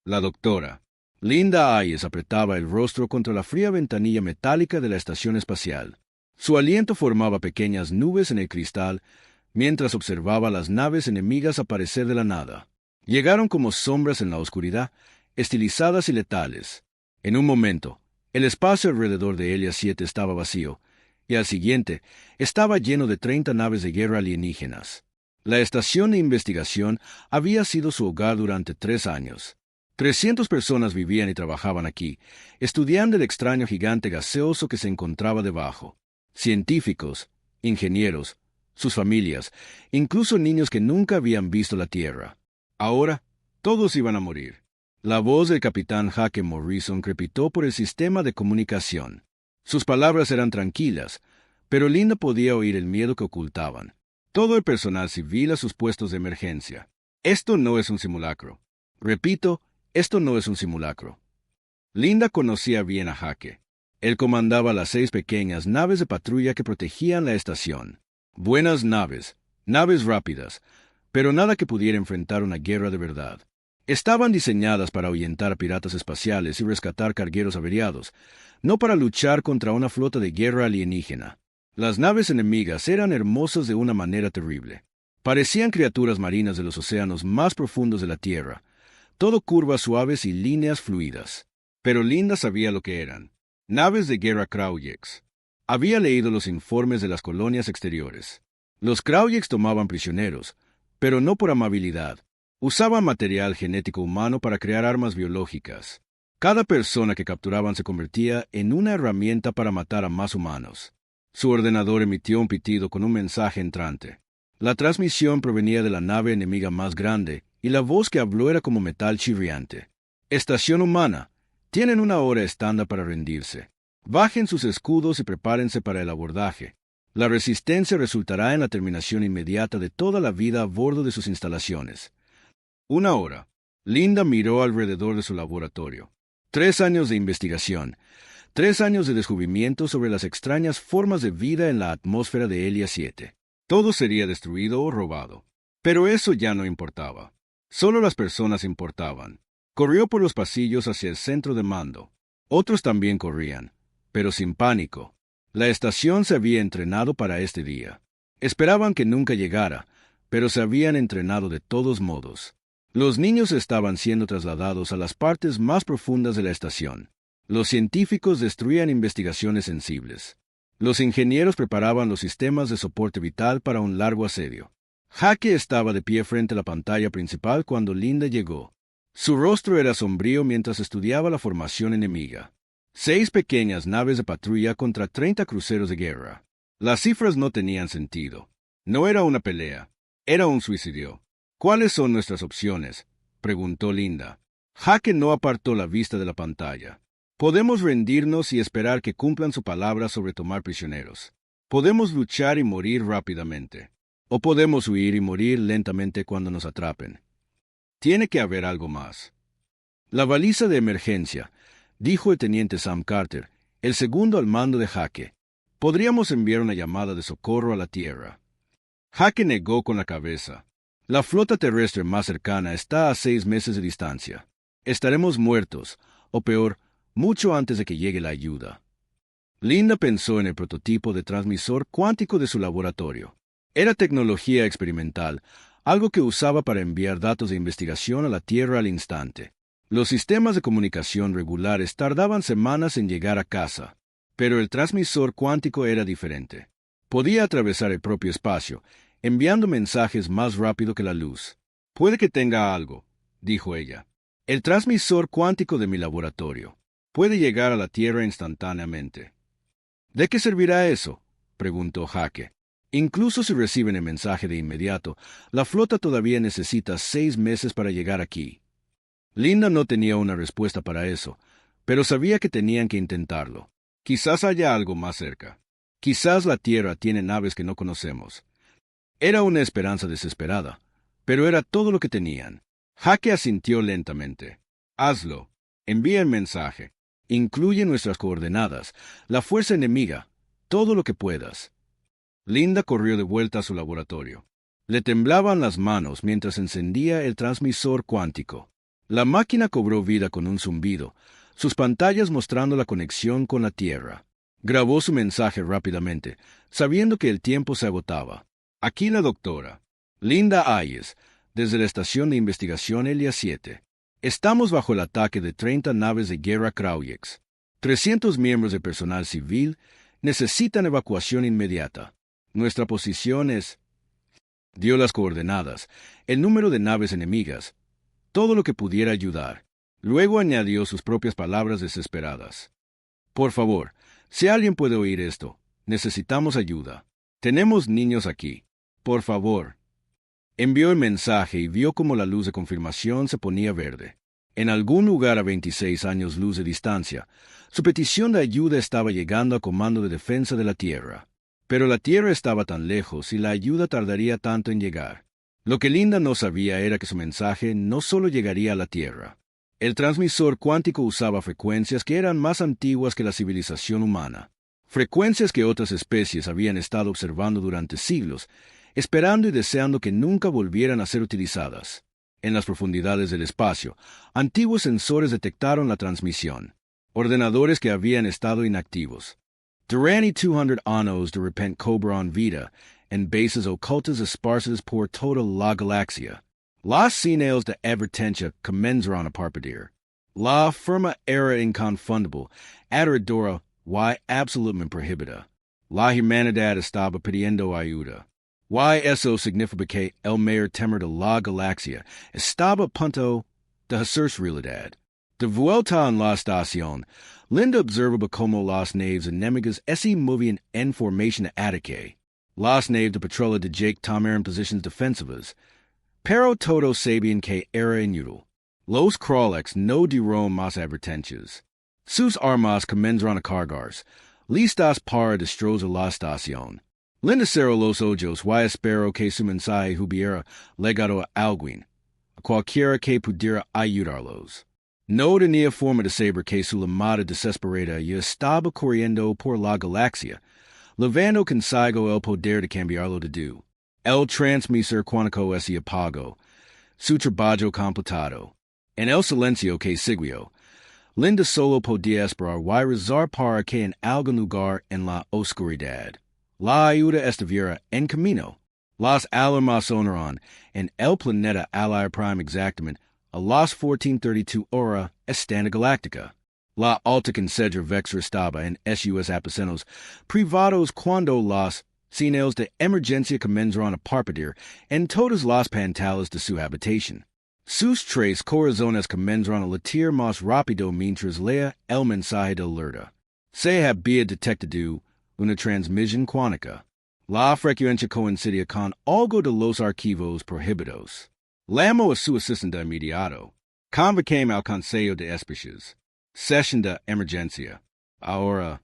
La doctora Linda Hayes apretaba el rostro contra la fría ventanilla metálica de la estación espacial. Su aliento formaba pequeñas nubes en el cristal mientras observaba las naves enemigas aparecer de la nada. Llegaron como sombras en la oscuridad, estilizadas y letales. En un momento, el espacio alrededor de Elia 7 estaba vacío, y al siguiente estaba lleno de 30 naves de guerra alienígenas. La estación de investigación había sido su hogar durante 3 años. 300 personas vivían y trabajaban aquí, estudiando el extraño gigante gaseoso que se encontraba debajo. Científicos, ingenieros, sus familias, incluso niños que nunca habían visto la Tierra. Ahora, todos iban a morir. La voz del capitán Jake Morrison crepitó por el sistema de comunicación. Sus palabras eran tranquilas, pero Linda podía oír el miedo que ocultaban. Todo el personal civil a sus puestos de emergencia. Esto no es un simulacro. Repito, esto no es un simulacro. Linda conocía bien a Jake. Él comandaba las 6 pequeñas naves de patrulla que protegían la estación. Buenas naves, naves rápidas, pero nada que pudiera enfrentar una guerra de verdad. Estaban diseñadas para ahuyentar a piratas espaciales y rescatar cargueros averiados, no para luchar contra una flota de guerra alienígena. Las naves enemigas eran hermosas de una manera terrible. Parecían criaturas marinas de los océanos más profundos de la Tierra, todo curvas suaves y líneas fluidas. Pero Linda sabía lo que eran. Naves de guerra Kraujex. Había leído los informes de las colonias exteriores. Los Kraujex tomaban prisioneros, pero no por amabilidad. Usaban material genético humano para crear armas biológicas. Cada persona que capturaban se convertía en una herramienta para matar a más humanos. Su ordenador emitió un pitido con un mensaje entrante. La transmisión provenía de la nave enemiga más grande, y la voz que habló era como metal chirriante. Estación humana. Tienen una hora estándar para rendirse. Bajen sus escudos y prepárense para el abordaje. La resistencia resultará en la terminación inmediata de toda la vida a bordo de sus instalaciones. 1 hora. Linda miró alrededor de su laboratorio. 3 años de investigación. 3 años de descubrimiento sobre las extrañas formas de vida en la atmósfera de Elia 7. Todo sería destruido o robado. Pero eso ya no importaba. Solo las personas importaban. Corrió por los pasillos hacia el centro de mando. Otros también corrían, pero sin pánico. La estación se había entrenado para este día. Esperaban que nunca llegara, pero se habían entrenado de todos modos. Los niños estaban siendo trasladados a las partes más profundas de la estación. Los científicos destruían investigaciones sensibles. Los ingenieros preparaban los sistemas de soporte vital para un largo asedio. Jake estaba de pie frente a la pantalla principal cuando Linda llegó. Su rostro era sombrío mientras estudiaba la formación enemiga. 6 pequeñas naves de patrulla contra 30 cruceros de guerra. Las cifras no tenían sentido. No era una pelea. Era un suicidio. ¿Cuáles son nuestras opciones?, preguntó Linda. Jake no apartó la vista de la pantalla. Podemos rendirnos y esperar que cumplan su palabra sobre tomar prisioneros. Podemos luchar y morir rápidamente. O podemos huir y morir lentamente cuando nos atrapen. Tiene que haber algo más. La baliza de emergencia, dijo el teniente Sam Carter, el segundo al mando de Jake. Podríamos enviar una llamada de socorro a la Tierra. Jake negó con la cabeza. La flota terrestre más cercana está a 6 meses de distancia. Estaremos muertos, o peor, mucho antes de que llegue la ayuda. Linda pensó en el prototipo de transmisor cuántico de su laboratorio. Era tecnología experimental, algo que usaba para enviar datos de investigación a la Tierra al instante. Los sistemas de comunicación regulares tardaban semanas en llegar a casa, pero el transmisor cuántico era diferente. Podía atravesar el propio espacio, enviando mensajes más rápido que la luz. Puede que tenga algo, dijo ella. El transmisor cuántico de mi laboratorio. Puede llegar a la Tierra instantáneamente. ¿De qué servirá eso?, preguntó Jake. Incluso si reciben el mensaje de inmediato, la flota todavía necesita 6 meses para llegar aquí. Linda no tenía una respuesta para eso, pero sabía que tenían que intentarlo. Quizás haya algo más cerca. Quizás la Tierra tiene naves que no conocemos. Era una esperanza desesperada, pero era todo lo que tenían. Jake asintió lentamente. Hazlo. Envía el mensaje. Incluye nuestras coordenadas, la fuerza enemiga, todo lo que puedas. Linda corrió de vuelta a su laboratorio. Le temblaban las manos mientras encendía el transmisor cuántico. La máquina cobró vida con un zumbido, sus pantallas mostrando la conexión con la Tierra. Grabó su mensaje rápidamente, sabiendo que el tiempo se agotaba. Aquí la doctora. Linda Hayes, desde la estación de investigación Elia 7. Estamos bajo el ataque de 30 naves de guerra Kraujex. 300 miembros de personal civil necesitan evacuación inmediata. Nuestra posición es... Dio las coordenadas, el número de naves enemigas, todo lo que pudiera ayudar. Luego añadió sus propias palabras desesperadas. Por favor, si alguien puede oír esto, necesitamos ayuda. Tenemos niños aquí. Por favor. Envió el mensaje y vio cómo la luz de confirmación se ponía verde. En algún lugar a 26 años luz de distancia, su petición de ayuda estaba llegando a Comando de Defensa de la Tierra. Pero la Tierra estaba tan lejos y la ayuda tardaría tanto en llegar. Lo que Linda no sabía era que su mensaje no solo llegaría a la Tierra. El transmisor cuántico usaba frecuencias que eran más antiguas que la civilización humana. Frecuencias que otras especies habían estado observando durante siglos, esperando y deseando que nunca volvieran a ser utilizadas. En las profundidades del espacio, antiguos sensores detectaron la transmisión. Ordenadores que habían estado inactivos. Durante 200 años de repente cobraron vida en bases ocultas esparcidas por toda la Galaxia. Las señales de advertencia comenzaron a parpadear. La firma era inconfundible, aterradora y absolutamente prohibida. La humanidad estaba pidiendo ayuda. Y eso significa que el mayor temor de la Galaxia estaba a punto de hacerse realidad. De vuelta en la estación, Linda observaba cómo las naves enemigas se movían en formación de ataque. Las naves de patrulla de Jake tomaron posiciones defensivas, pero todos sabían que era inútil. Los Kraujex no dieron más advertencias. Sus armas comenzaron a cargarse, listas para destrozar la estación. Linda cerró los ojos y esperó que su mensaje hubiera llegado a alguien, a cualquiera que pudiera ayudarlos. No tenía forma de saber que su llamada desesperada ya estaba corriendo por la galaxia, llevando consigo el poder de cambiarlo de do. El transmisor cuántico se apagó, su trabajo completado. En el silencio que siguió, Linda solo podía esperar y rezar para que en algún lugar en la oscuridad la ayuda estuviera en camino. Las alarmas sonaron en el planeta Allier Prime exactamente a las 14:32 hora estanda galáctica. La alta concedra Vexor estaba en sus aposentos privados cuando las señales de emergencia comenzaron a parpadear en todas las pantallas de su habitación. Sus tres corazones comenzaron a latir más rápido mientras leía el mensaje de alerta. Se había detectado una transmisión cuántica. La frecuencia coincidía con algo de los archivos prohibidos. Llamó a su asistente inmediato. Convoqué al Consejo de Especies. Sesión de emergencia. Ahora,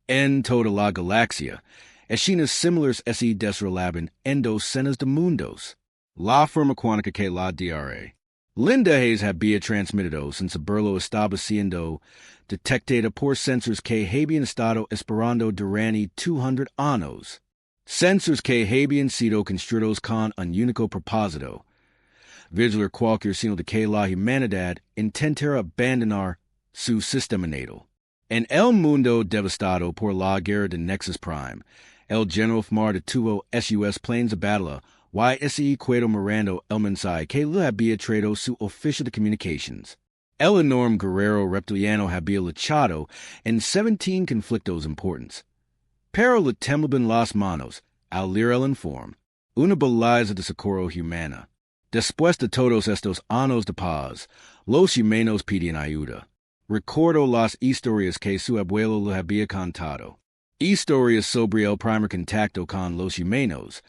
en toda la galaxia, escenas similares se desarrollaban en docenas de mundos. La firma cuántica que la DRA. Linda Hayes había transmitido sin saberlo estaba siendo detectada por sensores que habían estado esperando durante 200 años. Sensores que habían sido construidos con un único propósito: vigilar cualquier signo de que la humanidad intentara abandonar su sistema natal. En el mundo devastado por la guerra de Nexus Prime, el general Fmar detuvo sus planes de batalla y se quedó mirando el mensaje que le había traído su oficial de comunicaciones. El enorme guerrero reptiliano había luchado en 17 conflictos importantes. Pero le temblaban las manos al leer el informe, una baliza de socorro humana. Después de todos estos años de paz, los humanos pidían ayuda. Recordó las historias que su abuelo le había contado. Historias sobre el primer contacto con los humanos.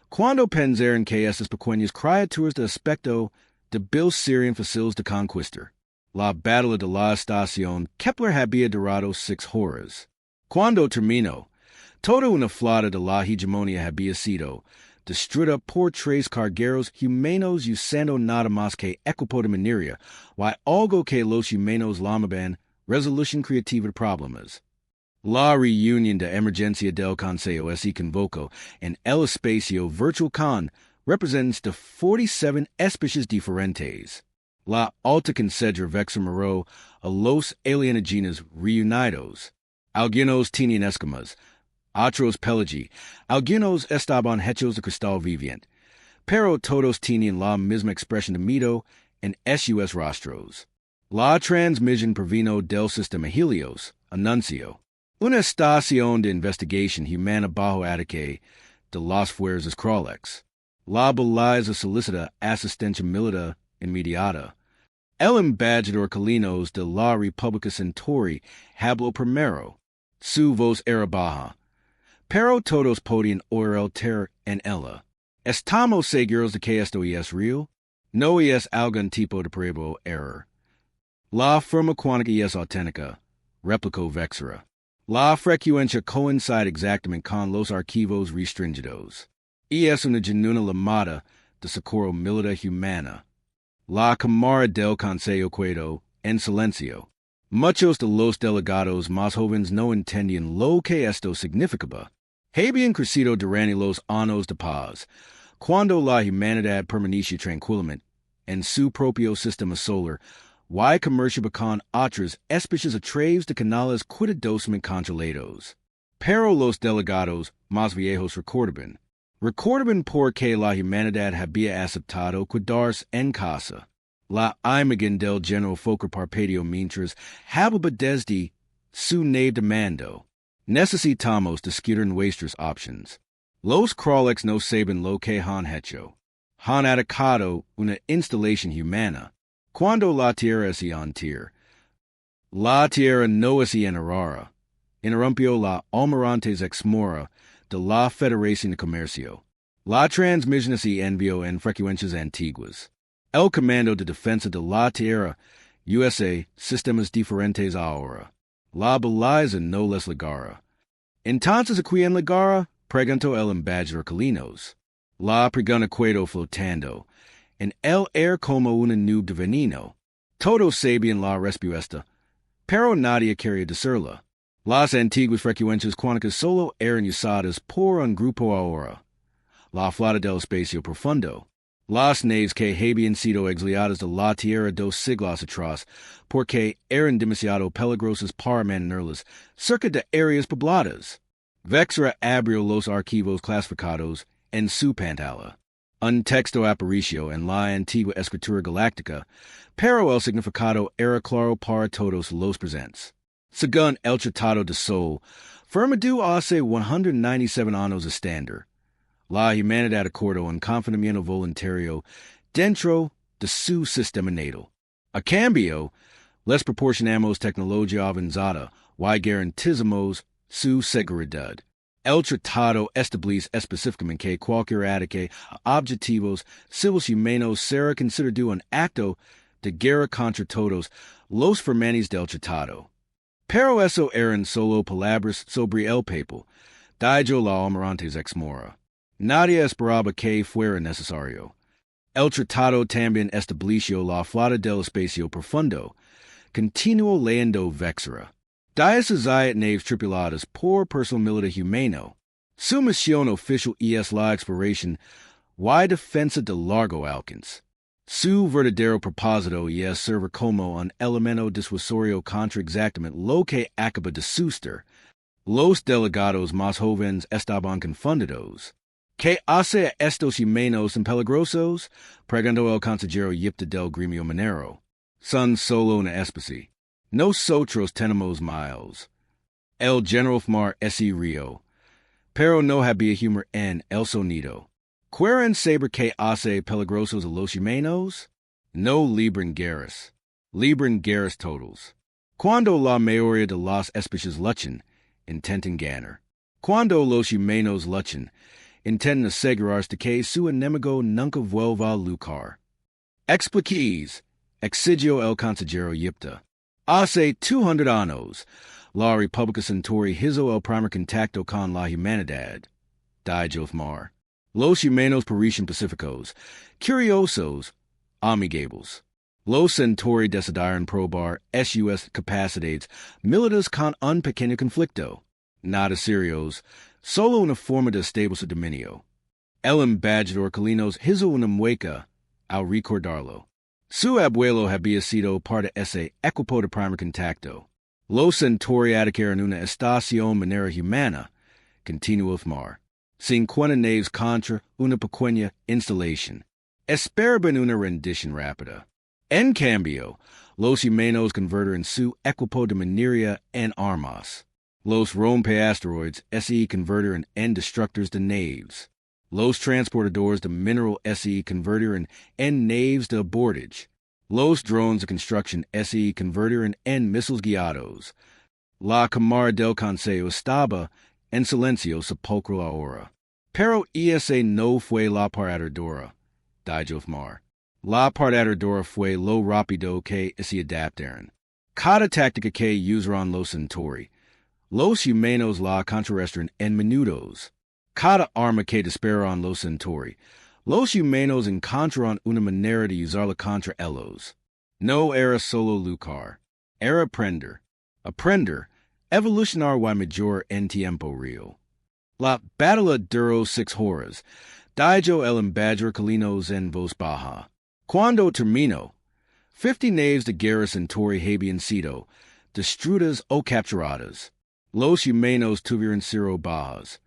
Cuando pensaron que estas pequeñas criaturas de aspecto débil serían fáciles de conquistar. La batalla de la estación Kepler había durado 6 horas. Cuando terminó, toda una flota de la hegemonía había sido destruida por 3 cargueros humanos usando nada más que equipo de minería y algo que los humanos llamaban resolución creativa de problemas. La reunión de emergencia del Consejo se convocó en el espacio virtual con representantes de 47 especies diferentes. La alta considera vexamero a los alienígenas reunidos. Algunos tenían escamas, otros pelagi, algunos estaban hechos de cristal viviente, pero todos tenían la misma expresión de miedo en sus rostros. La transmisión provino del sistema Helios, anuncio, una estación de investigación humana bajo ataque de las fuerzas crueles. La baliza solicita asistencia militar inmediata. El embajador Calinos de la República Centauri habló primero. Su voz era baja, pero todos podían oír ter en ella. ¿Estamos seguros de que esto es real? No es algún tipo de prueba error. La forma cuántica es auténtica, replicó Vexera. La frecuencia coincide exactamente con los archivos restringidos. Y es una genuina llamada de socorro militar humana. La Cámara del Consejo quedó en silencio. Muchos de los delegados más jóvenes no entendían lo que esto significaba. Habían crecido durante los años de paz, cuando la humanidad permanecía tranquilamente en su propio sistema solar, y comerciaba con otras especies a través de canales cuidadosamente controlados. Pero los delegados más viejos recordaban porque la humanidad había aceptado quedarse en casa. La imagen del general Fokker parpadeó mientras hablaba desde su nave de mando. Necesitamos discutir nuestras opciones. Los crawlex no saben lo que han hecho. Han atacado una instalación humana. Cuando la tierra es antir, la tierra no es enarrara. Interrumpió la almirantes exmora de la Federación de Comercio. La transmisión se envió en frecuencias antiguas. El Comando de Defensa de la Tierra, USA, sistemas diferentes ahora. La baliza no les ligara. Entonces, ¿a quién ligara? Preguntó el embajador Calinos. La pregunta quedó flotando en el aire como una nube de veneno. Todos sabían la respuesta, pero nadie quería decirla. Las antiguas frecuencias cuánticas solo eran usadas por un grupo ahora. La flota del espacio profundo. Las naves que habían sido exiliadas de la Tierra 2 siglos atrás porque eran demasiado peligrosas para mantenerlas cerca de áreas pobladas. Vexera abrió los archivos clasificados en su pantalla. Un texto apareció en la antigua escritura galáctica, pero el significado era claro para todos los presentes. Según el Tratado de Sol, firmado hace 197 años estándar, la humanidad acordó un confinamiento voluntario dentro de su sistema natal. A cambio, les proporcionamos tecnología avanzada y garantizamos su seguridad. El tratado establece específicamente que cualquier ataque a objetivos civiles humanos será considerado un acto de guerra contra todos los firmantes del tratado. Pero eso eran solo palabras sobre el papel, dijo la almirantes exmora. Nadie esperaba que fuera necesario. El tratado también estableció la flota del espacio profundo. Continuó leyendo Vexera. 17 naves tripuladas por personal militar humano. Su misión oficial es la exploración y defensa de largo alcance. Su verdadero propósito es servir como un elemento disuasorio contra exactamente lo que acaba de suceder. Los delegados más jóvenes estaban confundidos. ¿Qué hace a estos humanos tan peligrosos? Preguntó el consejero Yipta del gremio minero. Son solo una especie. Nosotros tenemos miles. El general Fmar ese río, pero no había humor en el sonido. ¿Quieren saber qué hace peligrosos a los humanos? No libran guerras. Libran guerras totales. Cuando la mayoría de las especies luchan, intentan ganar. Cuando los humanos luchan, intentan asegurarse de que su enemigo nunca vuelva a luchar. Expliquéis, exigió el consejero Yipta. Hace 200 años, la República Centauri hizo el primer contacto con la humanidad, dijo Fmar. Los humanos parecen pacíficos, curiosos, amigables. Los Centauri decidieron probar sus capacidades militares con un pequeño conflicto. Nada serios, solo una forma de establecer dominio. El embajador Calinos hizo una mueca al recordarlo. Su abuelo había sido parte ese equipo de primer contacto. Los centauri atacaron una estación minera humana, continuó mar. 50 naves contra una pequeña instalación. Esperaban una rendición rápida. En cambio, los humanos convirtieron su equipo de minería en armas. Los rompe asteroides se convirtieron en destructores de naves. Los transportadores de mineral se convirtieron en naves de abordage. Los drones de construcción se convirtieron en misiles guiados. La cámara del consejo estaba en silencio sepulcral ahora. Pero ese no fue la partidora, dijo mar. La partidora fue lo rápido que se adaptaron. Cada táctica que usaron los centauri, los humanos la contrarrestaron en minutos. Cada arma que dispararon los centauri, los humanos encontraron una manera de usarla contra ellos. No era solo luchar, era aprender. Aprender, evolucionar y mayor en tiempo real. La batalla duró 6 horas, dijo el embajador Calinos en voz baja. Cuando terminó, 50 naves de guerra centauri habían sido destruidas o capturadas. Los humanos tuvieron 0 bajas.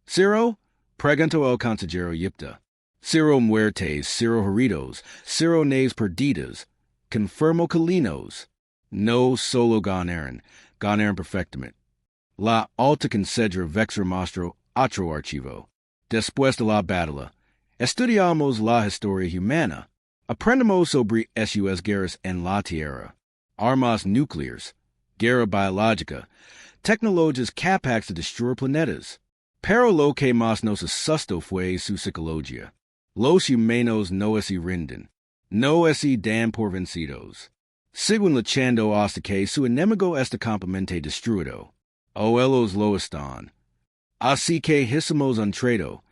0, preguntó el consejero Yipta. 0 muertes, 0 heridos, 0 naves perdidas. Confirmó Calinos. No solo ganaron perfectamente. La alta consejera Vexer mostró otro archivo. Después de la batalla, estudiamos la historia humana. Aprendemos sobre sus guerras en la Tierra, armas nucleares, guerra biológica, tecnologías capaces de destruir planetas. Pero lo que más nos asustó fue su psicología. Los humanos no se rinden, no se dan por vencidos. Siguen luchando hasta que su enemigo está completamente destruido. O ellos lo están. Así que hicimos un trato,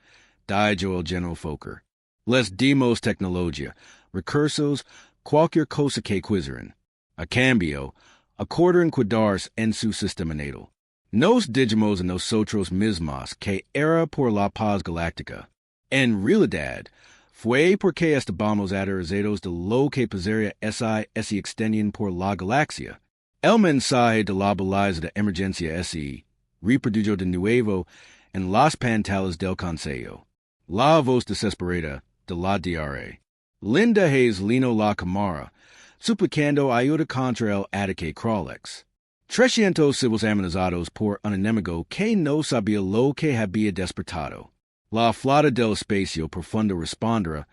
dijo el general Fokker. Les dimos tecnología, recursos, cualquier cosa que quisieran. A cambio, acordaron cuidarse en su sistema natal. Nos dijimos a nosotros mismos que era por la paz galáctica. En realidad, fue porque estábamos aterrorizados de lo que pasaría se extendían por la galaxia. El mensaje de la baliza de emergencia se reprodujo de nuevo en las pantallas del consejo. La voz desesperada de la diaria. Linda Hayes lino la cámara, suplicando ayuda contra el ataque Kralex. 300 civiles amenazados por un enemigo que no sabía lo que había despertado. La flota del espacio profundo responderá,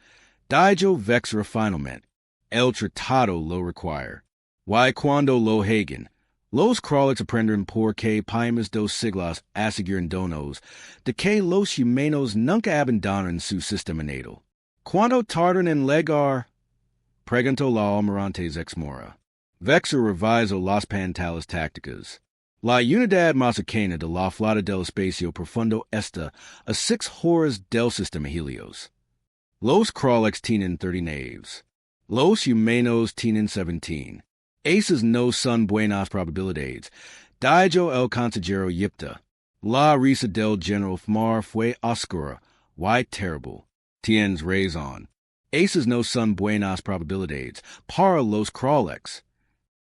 dijo Vexer finalmente. El tratado lo requiere. Y cuando lo hagan, los Kralex aprenderán por qué países 2 siglos aseguran donos de que los humanos nunca abandonan su sistema natal. ¿Cuánto tardan en llegar? Preguntó la almirante Zexmora. Vexer revisó las pantallas tácticas. La unidad más cercana de la flota del espacio profundo está a 6 horas del sistema Helios. Los Kralex tienen 30 naves. Los humanos tienen 17. Esas no son buenas probabilidades, dijo el consejero Yipta. La risa del general Fmar fue oscura y terrible. Tienes razón. Esas no son buenas probabilidades para los Kralex.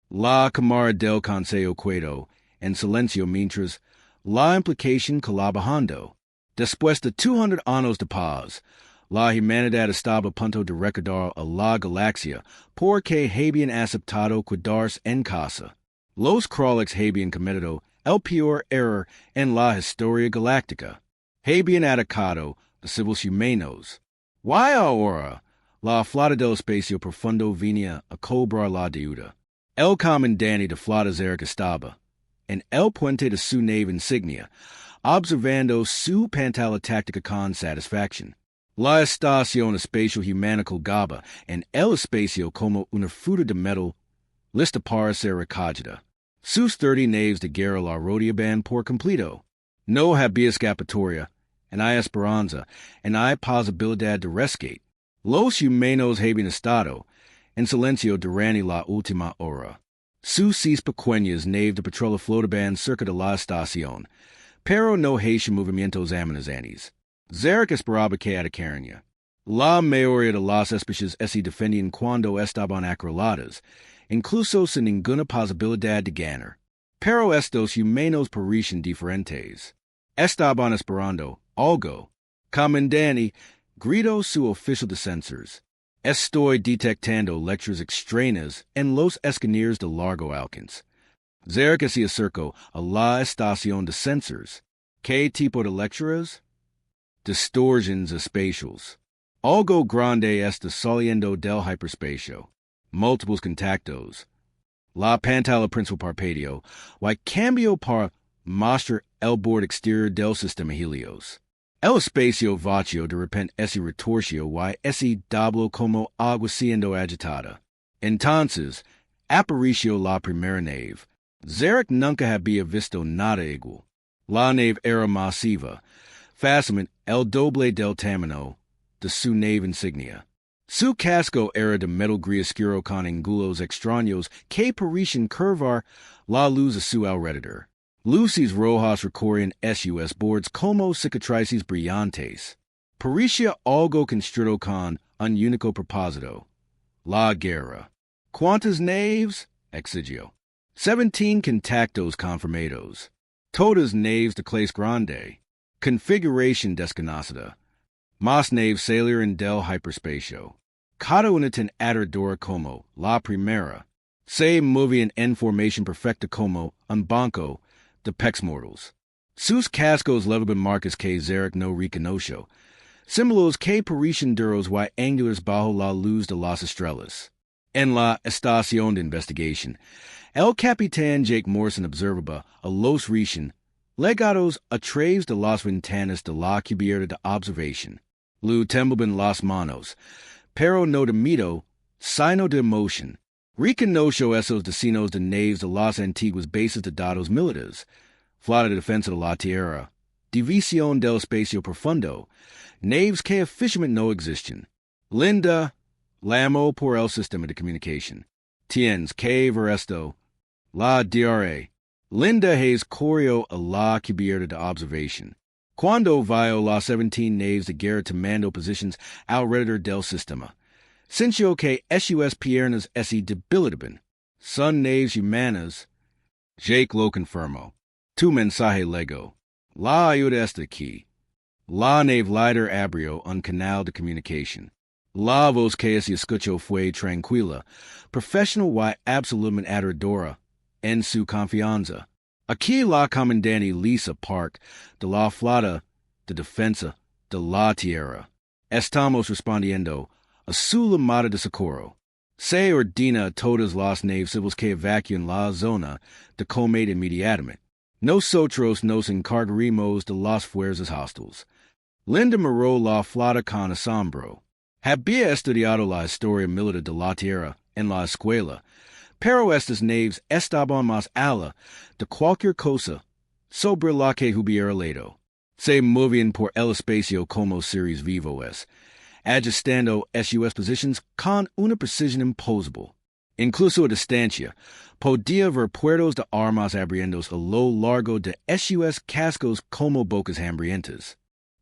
La cámara del consejo quedó en silencio mientras la implicación colabajando. Después de 200 años de paz, la humanidad estaba a punto de recordar a la galaxia porque habían aceptado quedarse en casa. Los Kralex habían cometido el peor error en la historia galáctica. Habían atacado a civiles humanos. Y ahora, la flota del espacio profundo venía a cobrar la deuda. El comandante de flota Zarek estaba en el puente de su nave insignia, observando su pantalla táctica con satisfacción. La estación espacial humana colgaba en el espacio como una fruta de metal, lista para ser recogida. Sus 30 naves de guerra la rodeaban por completo. No había escapatoria, en hay esperanza, en hay posibilidad de rescate. Los humanos habían estado en silencio durante la última hora. Sus 6 pequeñas naves de patrullo flotaban cerca de la estación, pero no hacían movimientos amenazantes. Zarek esperaba que atacaran. La mayoría de las especies se defendían cuando estaban acorraladas, incluso sin ninguna posibilidad de ganar. Pero estos humanos parecían diferentes. Estaban esperando algo. Comandante, gritó su oficial de sensors. Estoy detectando lecturas extrañas en los escaneros de largo alcance. Zarek se acercó a la estación de sensors. ¿Qué tipo de lecturas? Distorsions espaciales. Algo grande está saliendo del hiperspacio. Múltiples contactos. La pantalla principal parpadeo, y cambio para mostrar el borde exterior del sistema Helios. El espacio vacío de repente se retorció y se dobló como agua siendo agitada. Entonces, apareció la primera nave. Zarek nunca había visto nada igual. La nave era masiva, fácilmente el doble del tamaño de su nave insignia. Su casco era de metal gris oscuro con ángulos extraños que parecían curvar la luz a su alrededor. Luces rojas recorrían sus bordes como cicatrices brillantes. Parecía algo construido con un único propósito: la guerra. ¿Cuántas naves? Exigió. 17 contactos confirmados. Todas naves de clase grande. Configuración desconocida. Más naves salieron del hiperspacio. Cada una tan aterradora como la primera. Se movían en formación perfecta como un banco de pex mortals. Sus cascos levaban marcas que Zarek no reconoció, símbolos que parecían duros y angulares bajo la luz de las estrellas. En la estación de investigación, el capitán Jake Morrison observaba a los recién legados a través de las ventanas de la cubierta de observación. Le temblaban las manos, pero no de miedo, sino de emoción. Reconoció esos destinos de naves de las antiguas bases de datos militares, Flota de defensa de la Tierra, división del espacio profundo, naves que oficialmente no existen. Linda, llamó por el sistema de comunicación. Tienes que ver esto. La diarrea. Linda Hayes corrió a la cubierta de observación. Cuando vio las 17 naves de guerra tomando posiciones alrededor del sistema, sintió que sus piernas se debilitaban. Son naves humanas. Jake lo confirmó. Tu mensaje llegó. La ayuda está aquí. La nave líder abrió un canal de comunicación. La voz que se escuchó fue tranquila, profesional y absolutamente aterradora en su confianza. Aquí la comandante Lisa Park de la Flota de Defensa de la Tierra. Estamos respondiendo a su llamada de socorro. Se ordena a todas las naves civiles que evacúen la zona de combate inmediatamente. Nosotros nos encargaremos de las fuerzas hostiles. Linda miró la flota con asombro. Había estudiado la historia militar de la Tierra en la escuela, pero estas naves estaban más allá de cualquier cosa sobre la que hubiera leído. Se movían por el espacio como seres vivos, ajustando sus posiciones con una precisión imposible. Incluso a distancia, podía ver puertos de armas abriéndose a lo largo de sus cascos como bocas hambrientas.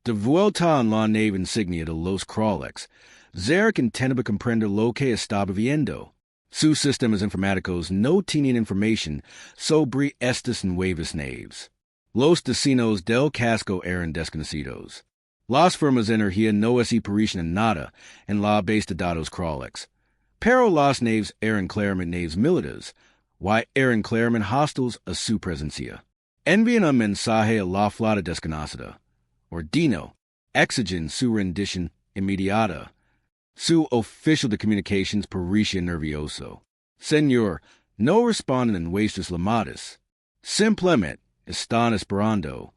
De vuelta en la nave insignia de los Kralex, Zarek intentaba comprender lo que estaba viendo. Sus sistemas informáticos no tenían información sobre estas nuevas naves. Los destinos del casco eran desconocidos. Las firmas de energía no se parecían en nada en la base de datos Kralex. Pero las naves eran claramente naves militares, y eran claramente hostiles a su presencia. Envían un mensaje a la flota desconocida. Ordeno, exigen su rendición inmediata. Su oficial de comunicaciones parecía nervioso. Señor, no responden en vuestras llamadas. Simplemente están esperando.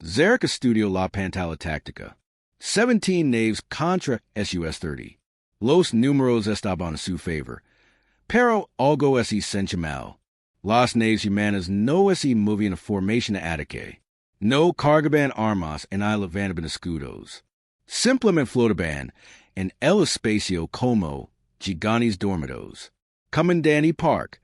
Zarek estudió la pantalla táctica. 17 naves contra sus 30. Los números estaban a su favor, pero algo se sentía mal. Las naves humanas no se movían a formación de ataque. No cargaban armas ni levantaban escudos. Simplemente flotaban en el espacio como gigantes dormidos. Comandante Park,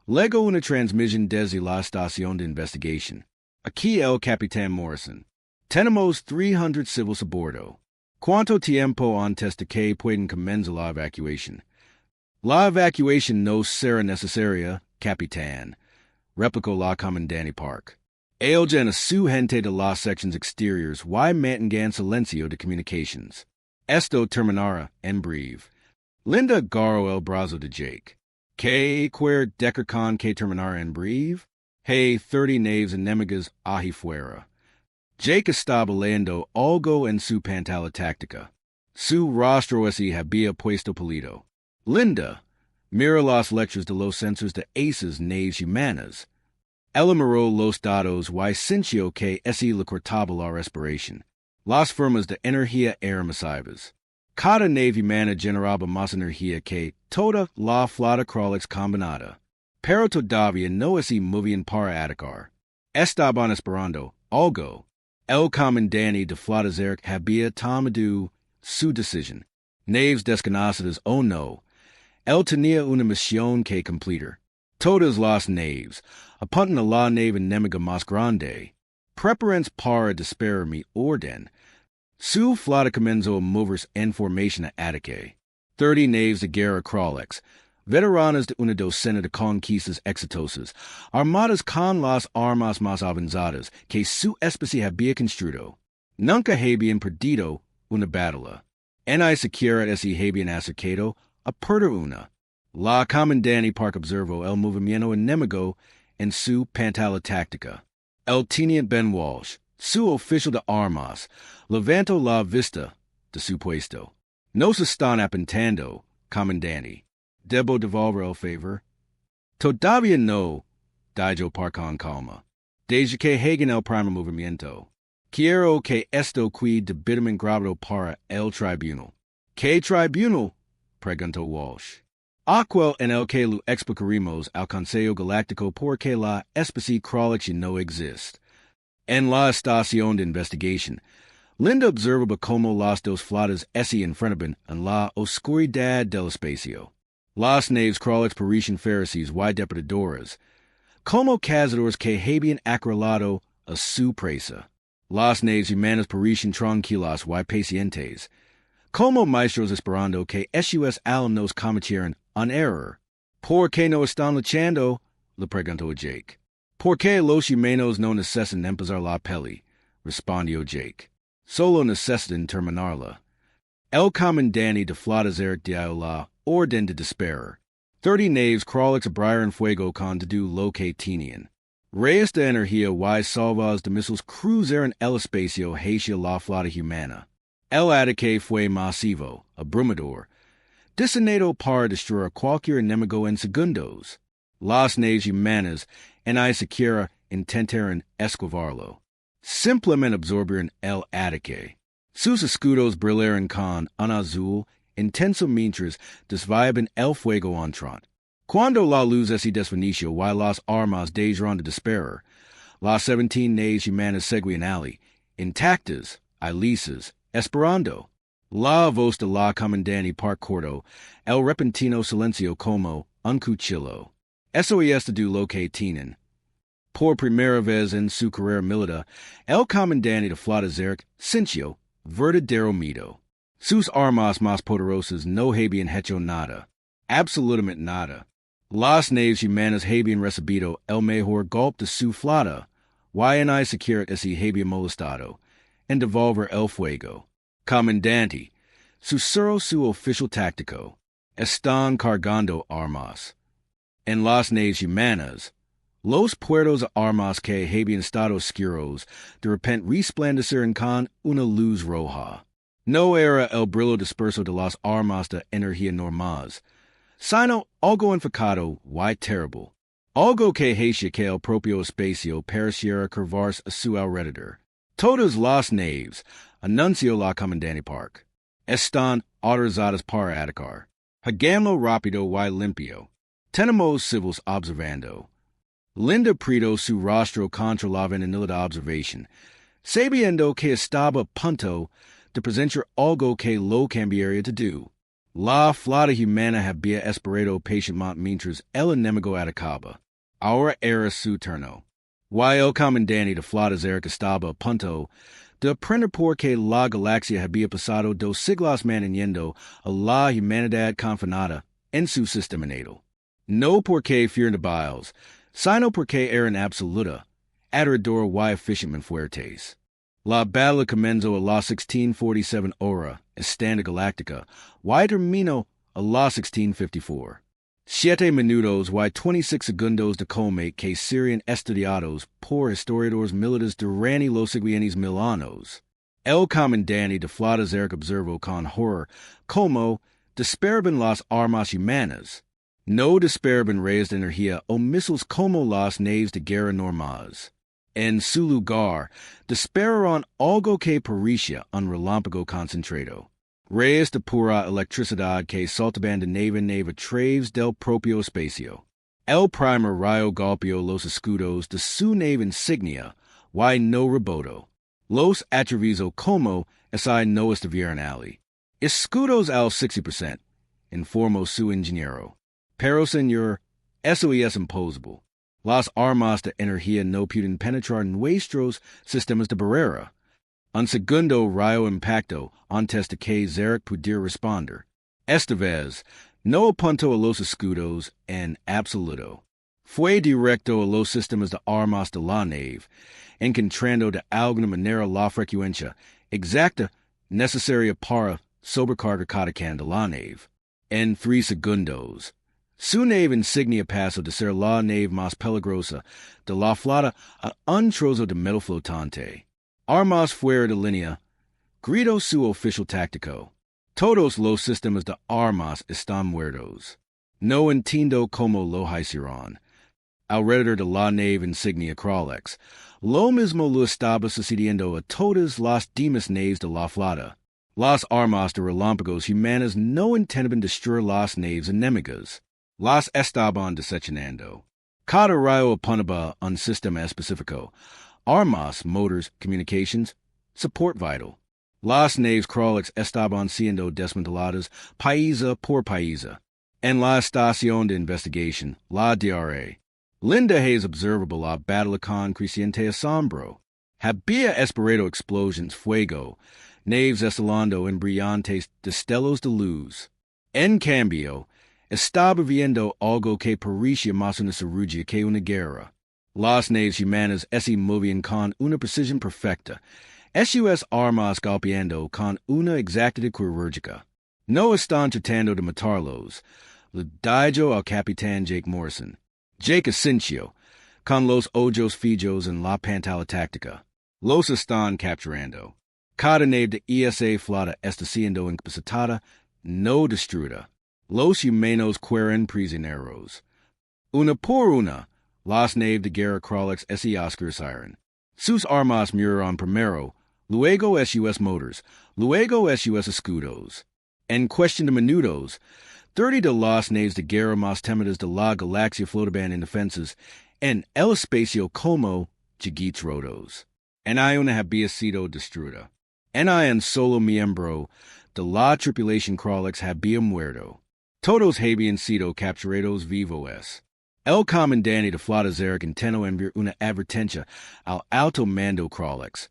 legó una transmisión desde la estación de investigación. Aquí el capitán Morrison. Tenemos 300 civiles a bordo. ¿Cuánto tiempo antes de que pueden comenzar la evacuación? La evacuación no será necesaria, capitán, replicó la comandante Park. Ella and su gente de las sections exteriors y mantengan silencio de comunications. Esto terminará en breve. Linda agarró el brazo de Jake. ¿Qué decir con que terminará en breve? Hey, 30 naves enemigas ahí fuera. Jake estaba leyendo algo en su pantalla táctica. Su rostro se había puesto pálido. Linda, mira las letras de los sensores de esas naves humanas. Ella miró los datos y sintió que se le cortaba la respiración. Las formas de energía eran masivas. Cada nave humana generaba más energía que toda la flota Kralix combinada. Pero todavía no se movían para atacar. Estaban esperando algo. El comandante de flota Zerk había tomado su decisión. Naves desconocidas o no, él tenía una misión que completar. Todas las naves apuntan a la nave enemiga más grande. Prepárense para disparar mi orden. Su flota comenzó a moverse en formación a ataque. 30 naves de guerra Kralix, veteranas de una docena de conquistas exitosas, armadas con las armas más avanzadas que su especie había construido. Nunca habían perdido una batalla. Ni siquiera se habían acercado a perder una. La comandante Park observó el movimiento enemigo en su pantalla táctica. El teniente Ben Walsh, su oficial de armas, levantó la vista de su puesto. Nos están apuntando, comandante. ¿Debo devolver el favor? Todavía no, dijo Park con calma. Desde que hagan el primer movimiento. Quiero que esto quede debidamente grabado para el tribunal. ¿Qué tribunal? Preguntó Walsh. Aquel en el que lo explicaremos al Consejo Galáctico porque la especie Kralix no existe. En la estación de investigación, Linda observaba cómo las dos flotas se enfrentaban en la oscuridad del espacio. Las naves Kralix parecían feroces y depredadoras, como cazadores que habían acorralado a su presa. Las naves humanas parecían tranquilas y pacientes, como maestros esperando que ellos nos cometieran un error. ¿Por qué no están luchando? Le preguntó a Jake. ¿Por qué los humanos no necesitan empezar la peli? Respondió Jake. Solo necesitan terminarla. El comandante de flota Zerk dio la orden de disparar. 30 naves Kralix abrieron fuego con todo lo que tenían. Reyes de energía y salvas de misiles cruzaron el espacio hacia la flota humana. El ataque fue masivo, abrumador, diseñado para destruir cualquier enemigo en segundos. Las naves humanas ni siquiera intentaron esquivarlo. Simplemente absorbieron el ataque. Sus escudos brillaron con un azul intenso mientras desviaban el fuego entrante. Cuando la luz se desvaneció y las armas dejaron de disparar, las 17 naves humanas seguían allí, intactas, ilisas, esperando. La voz de la comandante Park cortó el repentino silencio como un cuchillo. Eso es todo lo que tienen. Por primera vez en su carrera militar, el comandante de flota Zerk sintió verdadero miedo. Sus armas más poderosas no habían hecho nada, absolutamente nada. Las naves humanas habían recibido el mejor golpe de su flota, y ni siquiera se habían molestado en devolver el fuego. Comandante, susurró su oficial táctico, están cargando armas. En las naves humanas, los puertos de armas que habían estado oscuros de repente resplandecieron con una luz roja. No era el brillo disperso de las armas de energía normales, sino algo enfocado y terrible, algo que hacía que el propio espacio pareciera curvarse a su alrededor. Todas las naves, anunció la comandante Park, están autorizadas para atacar. Hagámoslo rápido y limpio. Tenemos civiles observando. Linda apretó su rostro contra la ventanilla de observación, sabiendo que estaba a punto de presentar algo que lo cambiaría todo. La flota humana había esperado pacientemente mientras el enemigo atacaba. Ahora era su turno. Y el comandante de flota Zerk estaba a punto De aprender por qué la galaxia había pasado 2 siglos manteniendo a la humanidad confinada en su sistema natal. No porque fueran débiles, sino porque eran absoluta, aterradora y efficientemente fuertes. La batalla comenzó a las 16:47 hora, estando galáctica, y terminó a las 16:54. 7 minutos y 26 segundos de combate que serían estudiados por historiadores militares durante los siguientes 1000 años. El comandante de Flota observó con horror cómo desperaban las armas humanas. No desperaban reyes de energía o misiles como las naves de guerra normales. En su lugar, desperaron algo que parecía un relámpago concentrado. Reyes de pura electricidad que saltaban de nave en nave a través del propio espacio. El primer rayo golpeó los escudos de su nave insignia, y no rebotó. Los atravesó como si no estuvieran allí. Escudos al 60%, informó su ingeniero. Pero, señor, eso es imposible. Las armas de energía no pueden penetrar nuestros sistemas de barrera. Un segundo rayo impactó antes de que Zarek pudiera responder. Esta vez, no apuntó a los escudos en absoluto. Fue directo a los sistemas de armas de la nave, encontrando de alguna manera la frecuencia exacta necesaria para sobrecargar cada can de la nave. En 3 segundos, su nave insignia pasó de ser la nave más peligrosa de la flota a un trozo de metal flotante. Armas fuera de línea, gritó su oficial táctico. Todos los sistemas de armas están muertos. No entiendo cómo lo hicieron. Alrededor de la nave insignia Kralex, lo mismo lo estaba sucediendo a todas las demás naves de la flota. Las armas de relámpagos humanas no intentaban destruir las naves enemigas. Las estaban desecando. Cada rayo apuntaba un sistema específico. Armas, motors, communications, support vital. Las naves Kralex estaban siendo desmanteladas paisa por paisa. En la estación de investigación, la DRA, Linda Hayes observable la batalla con creciente asombro. Había esperado explosions, fuego, naves estalando en brillantes destellos de luz. En cambio, estaba viendo algo que parecía más una cirugía que una guerra. Las naves humanas se movían con una precisión perfecta. Sus armas golpeando con una exactitud quirúrgica. No están tratando de matarlos. Le dijo al capitán Jake Morrison. Jake Asensio, con los ojos fijos en la pantalla táctica. Los están capturando. Cada nave de ESA Flota está siendo incapacitada, no destruida. Los humanos quieren prisioneros. Una por una, las naves de guerra Kralex se oscurecieron. Sus armas murieron primero, luego sus motors, luego sus escudos. En cuestión de minutos, 30 de las naves de guerra más temidas de la galaxia flotaban indefensas en el espacio como chiquitos rotos. En una había sido destruida. En un solo miembro de la tripulación Kralex había muerto. Todos habían sido capturados vivos. El comandante de Flota Zarek intentó enviar una advertencia al alto mando Kralex.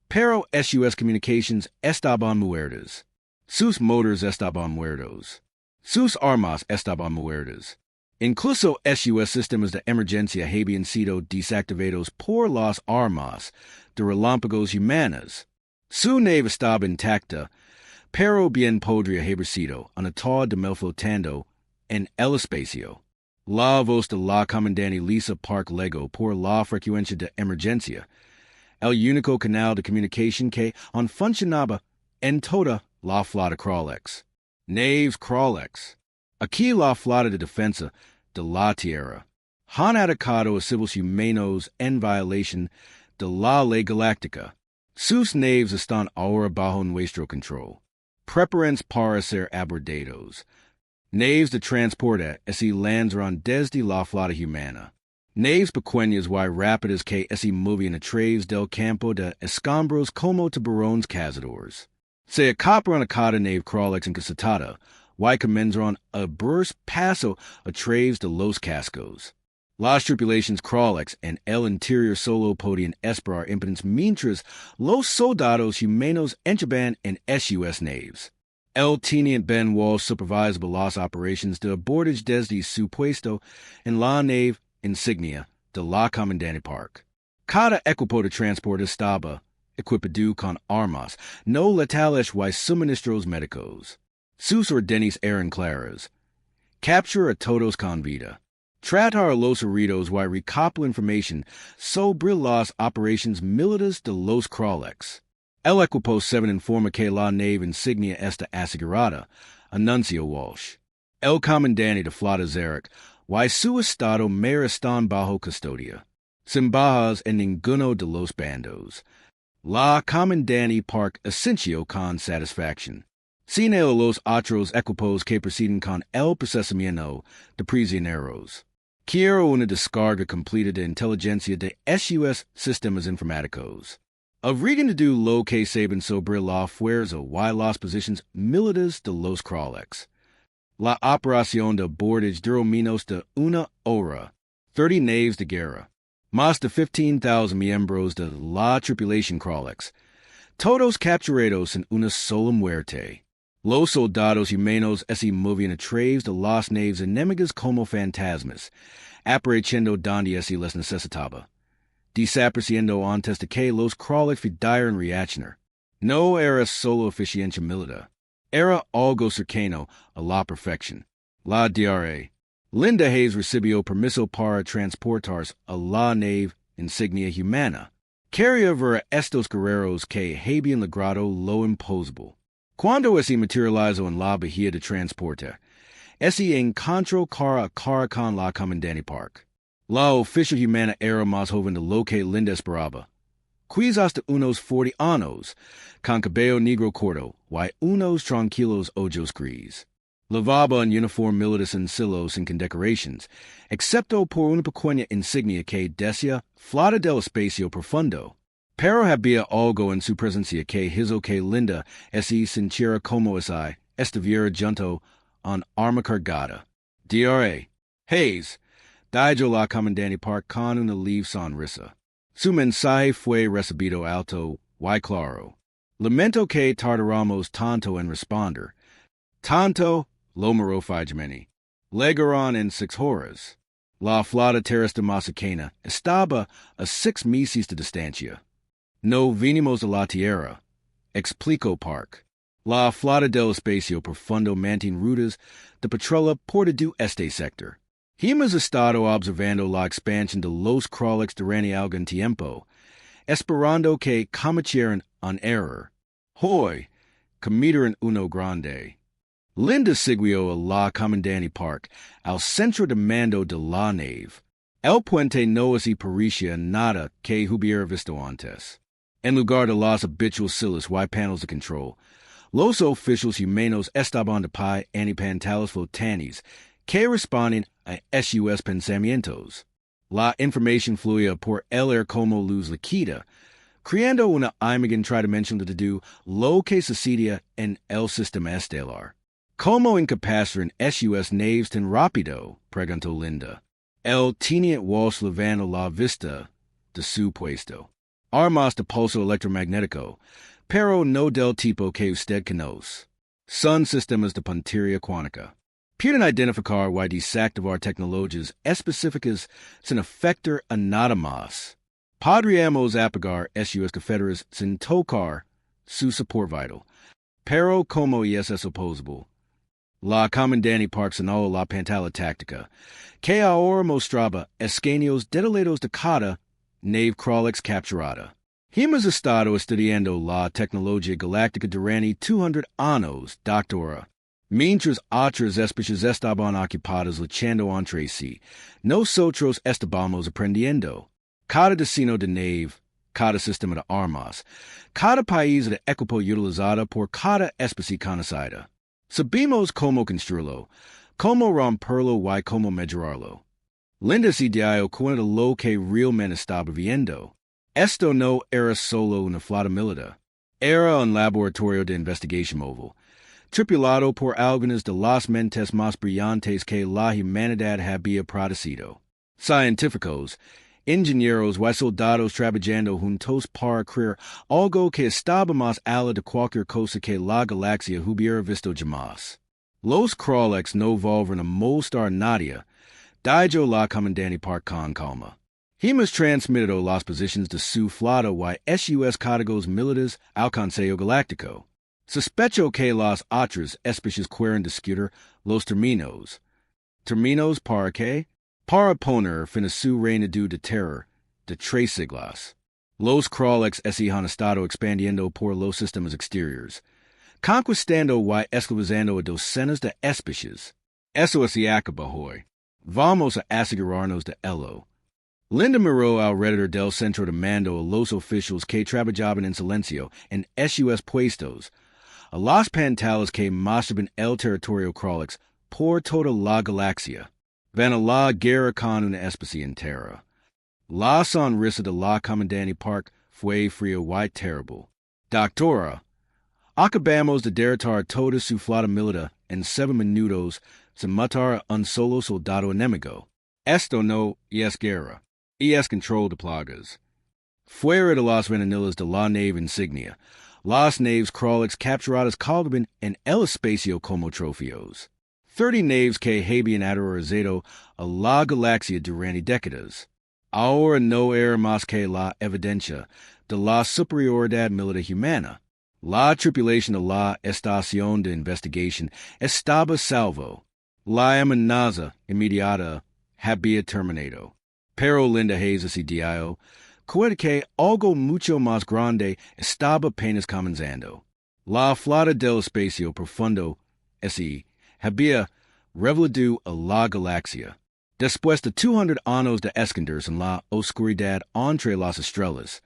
Pero sus communications estaban muertas. Sus motors estaban muertos. Sus armas estaban muertas. Incluso sus sistemas de emergencia habían sido desactivados por las armas de relámpagos humanas. Su nave estaba intacta, pero bien podría haber sido una torre de metal flotando en el espacio. La voz de la comandante Lisa Park legó por la frecuencia de emergencia, el único canal de comunicación que aún funcionaba en toda la flota Kralex. Naves Kralex. Aquí la flota de defensa de la tierra han atacado a civiles humanos en violación de la ley galáctica. Sus naves están ahora bajo nuestro control. Preparantes para ser abordados. Naves de transporte se lanzaron desde la flota humana. Naves pequeñas y rápidas que se movían a través del campo de escombros como tiburones cazadores. Se acaparon a cada nave Kralex incapacitada y comenzaron a abrir paso a través de los cascos. Las tripulations crawlex en el interior solo podían esperar impotentes mientras los soldados humanos entraban en sus naves. El teniente Ben Walsh supervisaba las operations de abordage desde su puesto en la nave insignia de la Comandante Park. Cada equipo de transporte estaba equipado con armas no letales y suministros médicos. Sus órdenes eran claras. Capture a todos con vida. Tratar a los heridos y recopilar información sobre las operations militares de los crawlex. El equipo 7 informa que la nave insignia está asegurada, anunció Walsh. El comandante de Flota Zarek y su estado mayor están bajo custodia, sin bajas en ninguno de los bandos. La comandante Park asintió con satisfacción. Sin él los otros equipos que proceden con el procesamiento de prisioneros. Quiero una descarga completa de inteligencia de sus sistemas informáticos. Habrían de do lo que saben sobre la fuerza y las posiciones militares de los crawlex. La operación de abordage duró menos de una hora. 30 naves de guerra. Más de 15,000 miembros de la tripulación crawlex. Todos capturados en una sola muerte. Los soldados humanos se movían a través de las naves enemigas como fantasmas, apareciendo donde se les necesitaba, desapareciendo antes de que los crawlex pudieran reaccionar. No era solo eficiencia militar, era algo cercano a la perfección. La DRA. Linda Hayes recibió permiso para transportarse a la nave insignia humana. Quería ver a estos guerreros que habían logrado lo imposible. Cuando se materializó en la bahía de transporte, se encontró cara a cara con la Comandante Park. La oficial humana era más joven de lo que Linda esperaba. Quizás de unos 40 años, con cabello negro corto y unos tranquilos ojos gris. Lavaba en uniforme militar sencillo sin condecoraciones, excepto por una pequeña insignia que decía Flota del Espacio Profundo. Pero había algo en su presencia que hizo que Linda se sintiera como si estuviera junto a un arma cargada. DRA. Hayes, dijo la Comandante Park con una leve sonrisa. Su mensaje fue recibido alto y claro. Lamento que tardáramos tanto en responder. Tanto, lo miró fijamente. Llegaron en 6 horas. La flota terrestre más cercana estaba a 6 meses de distancia. No vinimos de la tierra, explicó Park. La flota del espacio profundo mantiene rutas de patrulla por todo este sector. Hemos estado observando la expansión de los crawlex durante algún tiempo, esperando que cometieran un error. Hoy, cometieron uno grande. Linda siguió a la Comandante Park al centro de mando de la nave. El puente no se parecía nada que hubiera visto antes. En lugar de las habituales sillas y paneles de control, los oficiales humanos estaban de pie en pantallas flotantes que responden a sus pensamientos. La información fluía por el aire como luz líquida, creando una imagen tridimensional de todo lo que sucedía en el sistema estelar. ¿Cómo incapacitan sus naves tan rápido? Preguntó Linda. El teniente Walsh levantó la vista de su puesto. Armas de pulso electromagnético, pero no del tipo que usted conoce. Son sistemas de puntería cuántica. Pueden identificar y desactivar tecnologías específicas sin afectar a nada más. Podríamos apagar sus cafeteras sin tocar su support vital. Pero como es eso posible? La Comandante Park sonó la pantalla táctica, que ahora mostraba escaneos detallados de cada nave crawlex capturada. Hemos estado estudiando la tecnología galáctica durante 200 años, doctora. Mientras otras especies estaban ocupadas luchando entre sí, nosotros estábamos aprendiendo. Cada destino de nave, cada sistema de armas, cada país de equipo utilizado por cada especie conocida. Sabemos cómo construirlo, cómo romperlo y cómo mejorarlo. Linda se dio cuenta de lo que realmente estaba viendo. Esto no era solo una flota militar. Era un laboratorio de investigación móvil, tripulado por algunas de las mentes más brillantes que la humanidad había producido. Científicos, ingenieros y soldados trabajando juntos para crear algo que estaba más allá de cualquier cosa que la galaxia hubiera visto jamás. Los Kraleks no volvieron a molestar nadie, dijo la comandante Park con calma. Hemos transmitido las posiciones de su flota y sus códigos militares al Consejo Galáctico. Sospecho que las otras especies quieren discutir los términos. ¿Términos para qué? Para poner fin a su reinado de terror de 3 siglos. Los Kraleks han estado expandiendo por los sistemas exteriores, conquistando y esclavizando a docenas de especies. Eso es acaba hoy. Vamos a asegurarnos de ello. Linda miró alrededor del centro de mando a los oficiales que trabajaban en silencio en sus puestos, a las pantallas que mostraban el territorio Kraleks por toda la galaxia. Van a la guerra con una especie entera. La sonrisa de la comandante Park fue fría y terrible. Doctora, acabamos de derrotar toda su flota militar en 7 minutos sin matar a un solo soldado enemigo. Esto no es guerra, es control de plagas. Fuera de las ventanillas de la nave insignia, las naves Kraleks capturadas caldaban en el espacio como trofeos. 30 naves que habían aterrorizado a la galaxia durante décadas. Ahora no era más que la evidencia de la superioridad militar humana. La tripulación de la estación de investigación estaba salvo. La amenaza inmediata había terminado. Pero Linda Hayes decidió que algo mucho más grande estaba apenas comenzando. La flota del espacio profundo, había revelado a la galaxia. Después de 200 años de esconderse en la oscuridad entre las estrellas,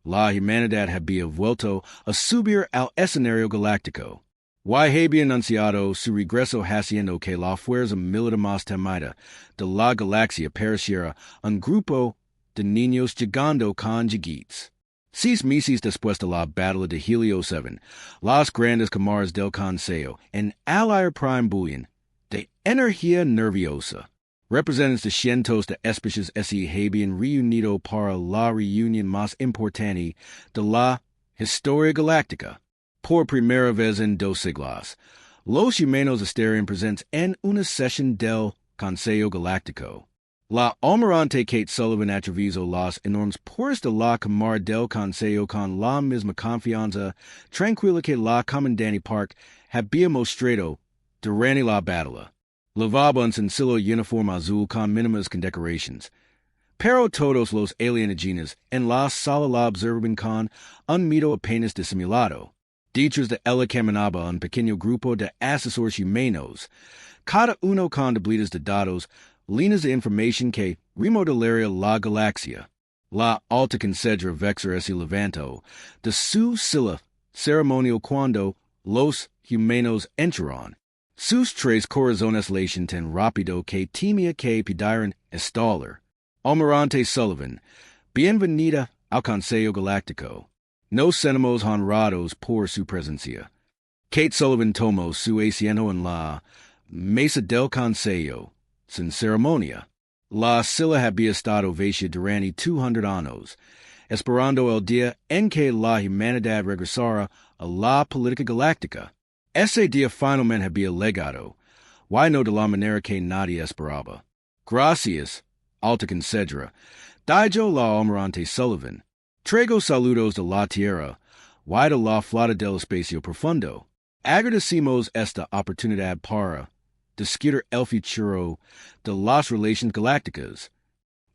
la humanidad había vuelto a subir al escenario galáctico. Y había anunciado su regreso haciendo que la fuerza militar más temida de la galaxia pareciera un grupo de niños jugando con juguetes. 6 meses después de la batalla de Helio 7, las grandes cámaras del Consejo en el aire prime bullion de energía nerviosa. Representantes de cientos de especies habían reunido para la reunión más importante de la historia galáctica. Por primera vez en 2 siglos, los humanos estarían presentes en una sesión del Consejo Galáctico. La almirante Kate Sullivan atravesó las enormes puertas de la cámara del Consejo con la misma confianza tranquila que la comandante Park había mostrado durante la batalla. Llevaba un sencillo uniforme azul con mínimas condecoraciones. Pero todos los alienígenas en la sala la observaban con un miedo apenas disimulado. Detrás de ella caminaba un pequeño grupo de asesores humanos, cada uno con tablitas de datos, líneas de información que remodelaría la galaxia. La alta concedra Vexer se levantó de su silla ceremonial cuando los humanos entraron. Sus 3 corazones latían tan rápido que temía que pudieran estallar. Almirante Sullivan, bienvenida al Consejo Galáctico. Nos sentimos honrados por su presencia. Kate Sullivan tomó su asiento en la mesa del Consejo, sin ceremonia. La silla había estado vacía durante 200 años, esperando el día en que la humanidad regresara a la política galáctica. Ese día finalmente había llegado, y no de la manera que nadie esperaba. Gracias, alta concedra, dijo la almirante Sullivan. Traigo saludos de la tierra, y de la flota del espacio profundo. Agradecemos esta oportunidad para discutir el futuro de las relaciones galácticas.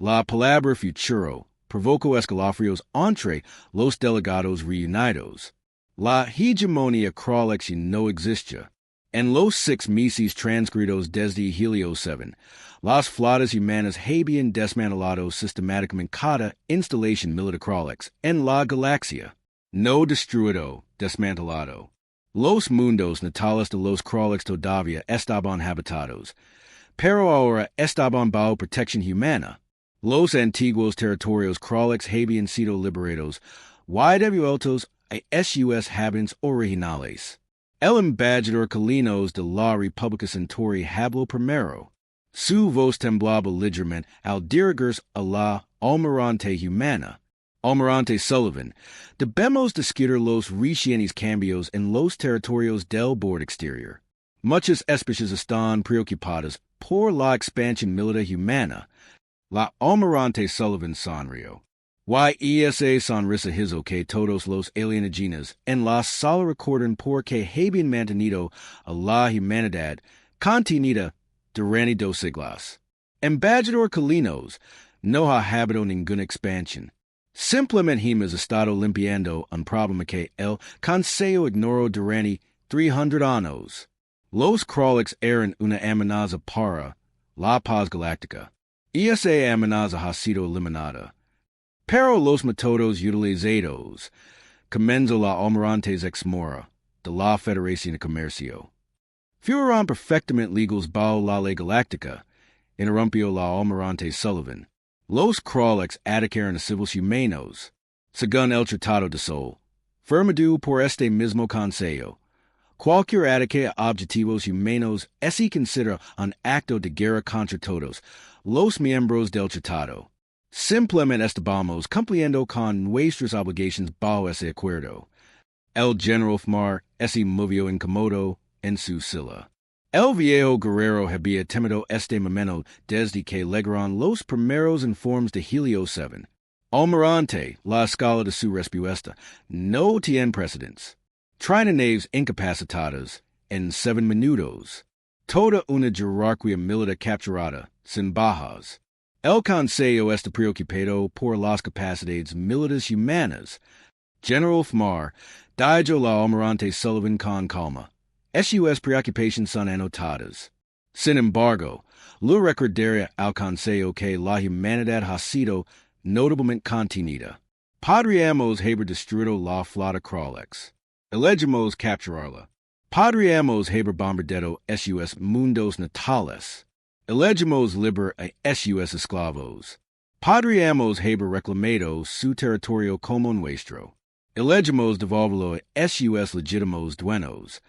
La palabra futuro provocó escalofríos entre los delegados reunidos. La hegemonía Kraleks no existe. En los 6 meses transcurridos desde Helio 7, las flotas humanas habían desmantelado sistemáticamente cada instalación militar Kraleks en la galaxia. No destruido, desmantelado. Los mundos natales de los Kraleks todavía estaban habitados, pero ahora estaban bajo protección humana. Los antiguos territorios Kraleks habían sido liberados y devueltos a sus habitantes originales. El embajador Calinos de la República Centauri habló primero. Su vos temblaba ligeramente al dirigirse a la almirante humana. Almirante Sullivan, debemos discutir los recientes cambios en los territorios del borde exterior. Muchas especies están preocupadas por la expansión militar humana. La almirante Sullivan sonrió. Esa sonrisa hizo que todos los alienígenas en la sala recuerden por qué habían mantenido a la humanidad contenida durante 2 siglos. Embajador Colinos no ha habido ninguna expansión. Simplemente hemos estado limpiando un problema que el Consejo ignoró durante 300 años. Los Krolix eran una amenaza para la paz galáctica. Y esa amenaza ha sido eliminada. Pero los métodos utilizados comenzó la almirantes ex mora de la Federación de Comercio. Fueron perfectamente legales bajo la ley galáctica, interrumpió la almirante Sullivan. Los Krolix atacaron a civiles humanos, según el Tratado de Sol, firmado por este mismo Consejo. Cualquier ataque a objetivos humanos se considera un acto de guerra contra todos los miembros del Tratado. Simplemente estábamos cumpliendo con nuestras obligaciones bajo ese acuerdo. El general Fmar se movió incómodo en su silla. El viejo guerrero había temido este momento desde que llegaron los primeros informes de Helio 7. Almirante, la escala de su respuesta no tiene precedentes. Traen naves incapacitadas en 7 minutos. Toda una jerarquía militar capturada, sin bajas. El Consejo está preocupado por las capacidades militares humanas. General Fmar dijo la almirante Sullivan con calma. Sus preocupaciones son anotadas. Sin embargo, lo recordaría al Consejo que la humanidad ha sido notablemente contenida. Podríamos haber destruido la flota Krolix. Elegimos capturarla. Podríamos haber bombardeado sus mundos natales. Elegimos liber a sus esclavos. Podríamos haber reclamado su territorio como nuestro. Elegimos devolverlo a sus legítimos dueños.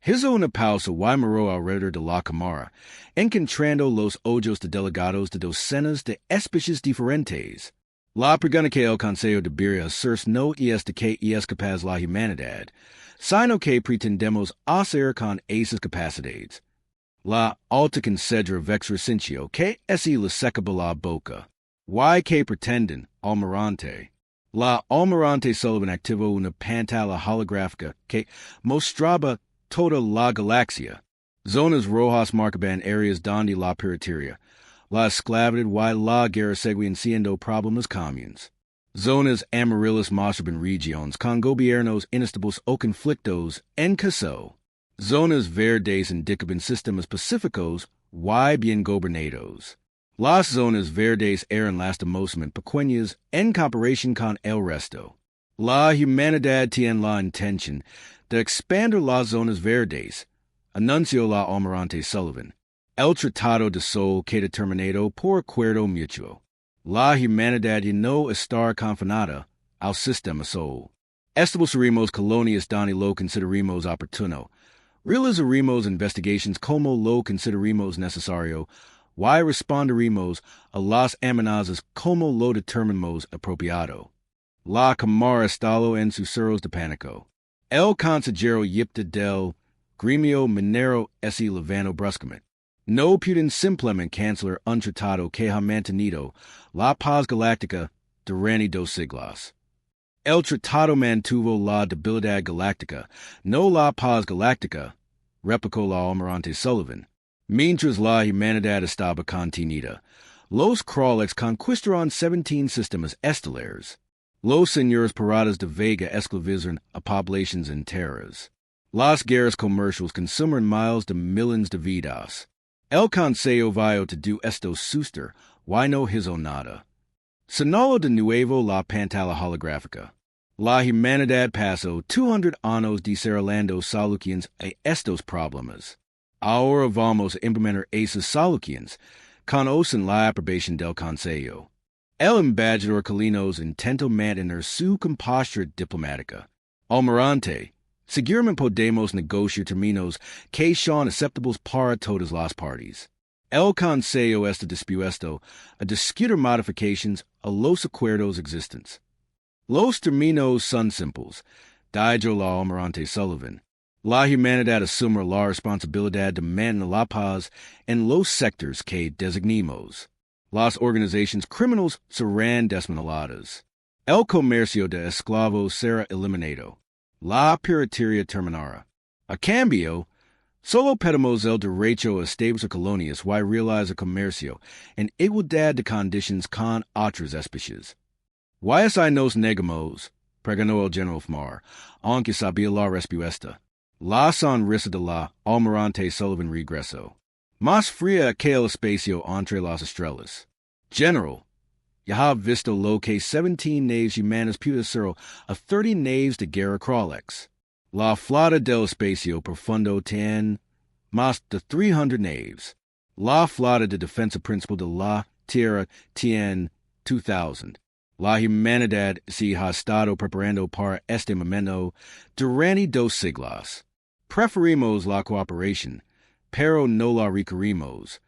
Hizo una pausa y miró alrededor de la cámara, encontrando los ojos de delegados de docenas de especies diferentes. La pregunta que el Consejo debería hacerse no es de qué es capaz la humanidad, sino que pretendemos hacer con esas capacidades. La alta considera vexresencio que ese le secaba la boca. ¿Y que pretenden, almirante? La almirante Sullivan activó una pantalla holográfica que mostraba toda la galaxia. Zonas rojas marcaban áreas donde la piratería, la esclavitud y la guerra seguían siendo problemas comunes. Zonas amarillas mostraban regiones con gobiernos inestables o conflictos en curso. Zonas verdes indicaban sistemas pacíficos y bien gobernados. Las zonas verdes eran lastimosamente pequeñas en comparación con el resto. La humanidad tiene la intención de expandir las zonas verdes, anunció la almirante Sullivan. El Tratado de Sol queda determinado por acuerdo mutuo. La humanidad ya no está confinada al sistema Sol. Estableceremos colonias donde lo consideremos oportuno. Realizaremos investigaciones como lo consideremos necesario y responderemos a las amenazas como lo determinemos apropiado. La cámara estalló en susurros de pánico. El consejero yipta del gremio minero se levantó bruscamente. No pueden simplemente cancelar un tratado que ha mantenido la paz galáctica durante 2 siglos. El tratado mantuvo la debilidad galáctica, no la paz galáctica, replicó la almirante Sullivan. Mientras la humanidad estaba contenida, los Krolix conquistaron 17 sistemas estelares. Los señores paradas de Vega esclavizaron a poblaciones enteras. Las guerras comerciales consumieron miles de millones de vidas. El Consejo vio todo esto suster y no hizo nada. Señaló de nuevo la pantalla holográfica. La humanidad pasó 200 años desarrollando soluciones a estos problemas. Ahora vamos a implementar esas soluciones. Conocen la aprobación del Consejo. El embajador Colinos intentó mantener su compostura diplomática. Almirante, seguramente podemos negociar términos que son aceptables para todas las partes. El Consejo este dispuesto a discutir modifications a los acuerdos existentes. Los términos son simples, dijo la almirante Sullivan. La humanidad asume la responsabilidad de mantener la paz en los sectores que designemos. Las organizaciones criminales serán desmanteladas. El comercio de esclavos será eliminado. La piratería terminará. A cambio, solo pedimos el derecho a establecer colonias y realizar comercio en igualdad de condiciones con otras especies. Y nos negamos, pregonó el general Fmar, aunque sabía la respuesta. La sonrisa de la almirante Sullivan regresó. Más fría que el espacio entre las estrellas. General, ya ha visto lo que 17 naves humanas puede ser a 30 naves de guerra crawlex. La flota del espacio profundo tiene más de 300 naves. La flota de defensa principal de la Tierra tiene 2,000. La humanidad se ha estado preparando para este momento durante 2 siglos. Preferimos la cooperación, pero no la requerimos.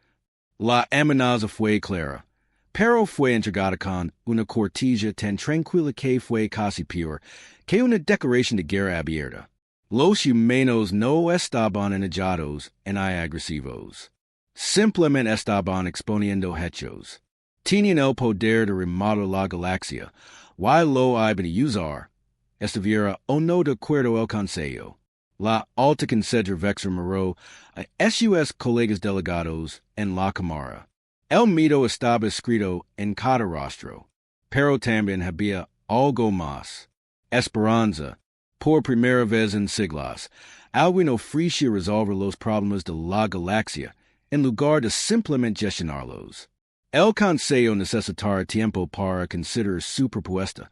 La amenaza fue clara, pero fue entregada con una cortesía tan tranquila que fue casi peor que una declaración de guerra abierta. Los humanos no estaban enojados ni agresivos. Simplemente estaban exponiendo hechos. Tenían el poder de remodelar la galaxia, y lo iban a usar. Estuviera o no de acuerdo el Consejo. La alta concejal Vexer Moreau a sus colegas delegados en la Cámara. El mito estaba escrito en cada rostro, pero también había algo más. Esperanza, por primera vez en siglos, alguien ofrecía resolver los problemas de la galaxia en lugar de simplemente gestionarlos. El Consejo necesitará tiempo para considerar su propuesta,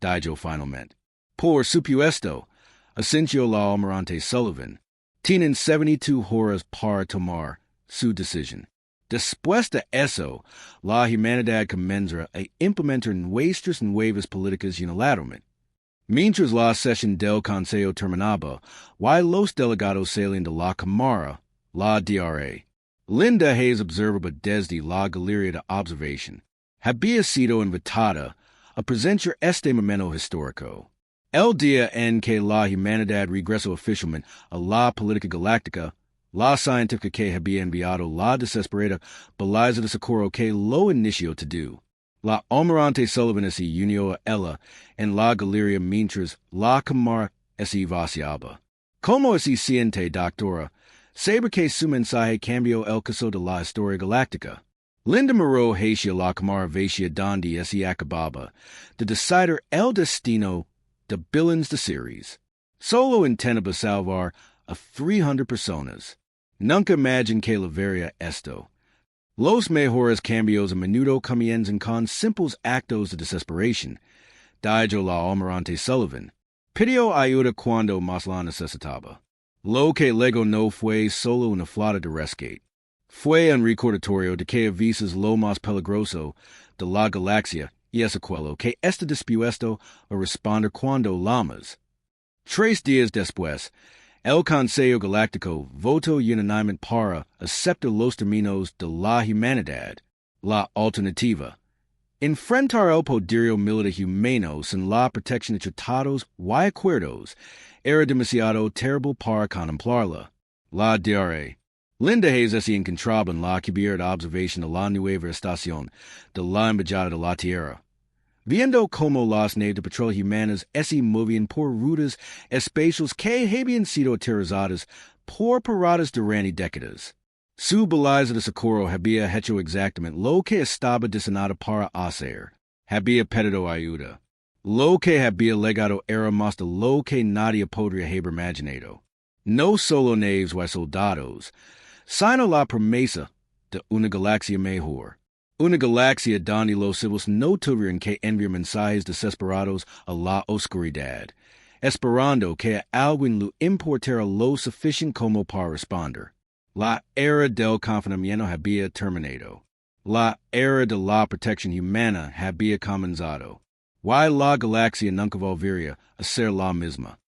dijo finalmente. Por supuesto, asintió la almirante Sullivan. Tienen 72 horas para tomar su decisión. Después de eso, la humanidad comenzará a implementar nuestras nuevas políticas unilateralmente. Mientras la sesión del Consejo terminaba, y los delegados salían de la Cámara, la DRA. Linda Hayes observaba desde la galería de observación. Había sido invitada a presenciar este momento histórico. El día en que la humanidad regresó oficialmente a la política galáctica, la científica que había enviado la desesperada baliza de socorro que lo inició todo. La almirante Sullivan se unió a ella en la galería mientras la cámara se vaciaba. ¿Cómo se siente, doctora? Sabe que su mensaje cambió el caso de la historia galáctica. Linda Moreau hacia la cámara vacía donde se acababa de decidir el destino de billions de series. Solo intentaba salvar a 300 personas. Nunca imaginé que la vería esto. Los mejores cambios a menudo comienzan con simples actos de desesperación, dijo la almirante Sullivan. Pidió ayuda cuando más la necesitaba. Lo que luego no fue solo una flota de rescate. Fue un recordatorio de que a veces lo más peligroso de la galaxia y es aquello que está dispuesto a responder cuando llamas. 3 días después, el Consejo Galáctico votó unánimemente para aceptar los términos de la humanidad. La alternativa. Enfrentar el poderío militar humano sin la protección de tratados y acuerdos era demasiado terrible para contemplarla. La DRA. Linda Hayes se encontraba en la cubierta de observación de la nueva estación de la embajada de la Tierra. Viendo cómo las naves de patrón humanas se movían por rutas espaciales que habían sido aterrizadas por paradas durante décadas. Su baliza de socorro había hecho exactamente lo que estaba diseñado para hacer. Había pedido ayuda. Lo que había legado era más de lo que nadie podría haber imaginado. No solo naves y soldados, sino la promesa de una galaxia mejor. Una galaxia donde los civiles no tuvieran que enviar mensajes desesperados a la oscuridad, esperando que a alguien le importara lo suficiente como para responder. La era del confinamiento había terminado. La era de la protección humana había comenzado. Y la galaxia nunca volvería a ser la misma.